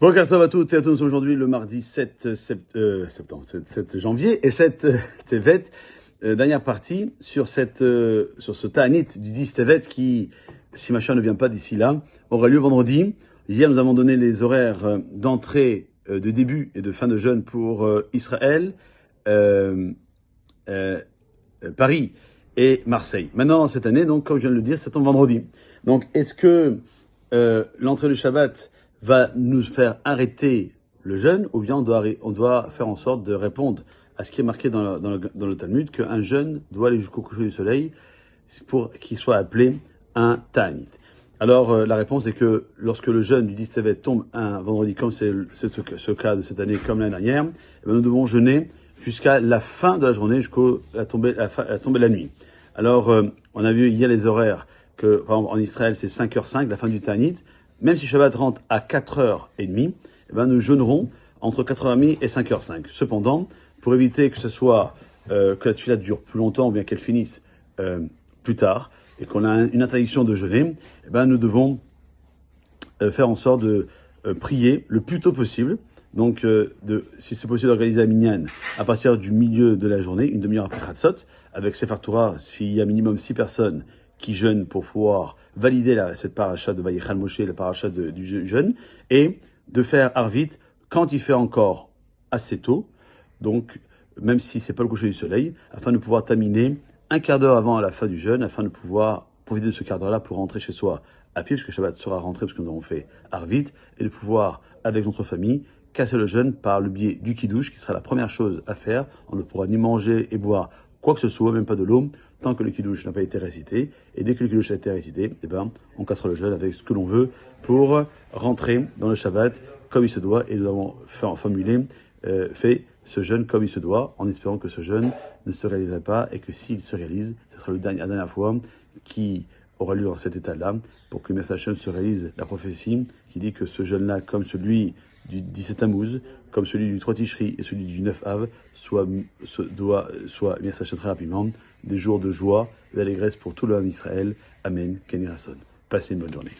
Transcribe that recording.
Bonjour à toutes et à tous. Aujourd'hui, le mardi 7 janvier et 7 Tevet, dernière partie sur ce Ta'anit du 10 Tevet qui, si machin ne vient pas d'ici là, aura lieu vendredi. Hier, nous avons donné les horaires d'entrée, de début et de fin de jeûne pour Israël, Paris et Marseille. Maintenant, cette année, donc, comme je viens de le dire, ça tombe vendredi. Donc, est-ce que l'entrée du Shabbat va nous faire arrêter le jeûne, ou bien on doit faire en sorte de répondre à ce qui est marqué dans le Talmud, qu'un jeûne doit aller jusqu'au coucher du soleil pour qu'il soit appelé un Ta'anit. Alors, la réponse est que lorsque le jeûne du 10 Tevet tombe un vendredi, comme c'est ce cas de cette année, comme l'année dernière, eh bien, nous devons jeûner jusqu'à la fin de la journée, jusqu'à la tombée de la nuit. Alors, on a vu hier les horaires que, par exemple, en Israël, c'est 5h05, la fin du Ta'anit. Même si Shabbat rentre à 4h30, eh ben, nous jeûnerons entre 4h30 et 5h05. Cependant, pour éviter que ce soit, que la tefila dure plus longtemps ou bien qu'elle finisse plus tard, et qu'on a une interdiction de jeûner, eh ben, nous devons faire en sorte de prier le plus tôt possible. Donc, si c'est possible d'organiser la minyan à partir du milieu de la journée, une demi-heure après Chatzot, avec Sefer Torah, s'il y a minimum 6 personnes qui jeûnent pour pouvoir valider cette paracha de Vayichal Moshe, la paracha du jeûne, et de faire Arvit quand il fait encore assez tôt, donc même si c'est pas le coucher du soleil, afin de pouvoir terminer un quart d'heure avant la fin du jeûne, afin de pouvoir profiter de ce quart d'heure-là pour rentrer chez soi à pied, puisque Shabbat sera rentré, parce que nous avons fait Arvit, et de pouvoir, avec notre famille, casser le jeûne par le biais du kiddush, qui sera la première chose à faire. On ne pourra ni manger et boire quoi que ce soit, même pas de l'eau, tant que le kiddush n'a pas été récité. Et dès que le kiddush a été récité, eh ben, on cassera le jeûne avec ce que l'on veut pour rentrer dans le Shabbat comme il se doit. Et nous avons fait ce jeûne comme il se doit, en espérant que ce jeûne ne se réaliserait pas, et que s'il se réalise, ce sera la dernière fois qui aura lieu dans cet état-là, pour que Message Hashem se réalise la prophétie qui dit que ce jeûne-là, comme celui du 17 Tammuz, comme celui du 3 Tishri et celui du 9 Av, soit Message Hashem très rapidement, des jours de joie et d'allégresse pour tout le peuple d'Israël. Amen. Ken Yirah Son. Passez une bonne journée.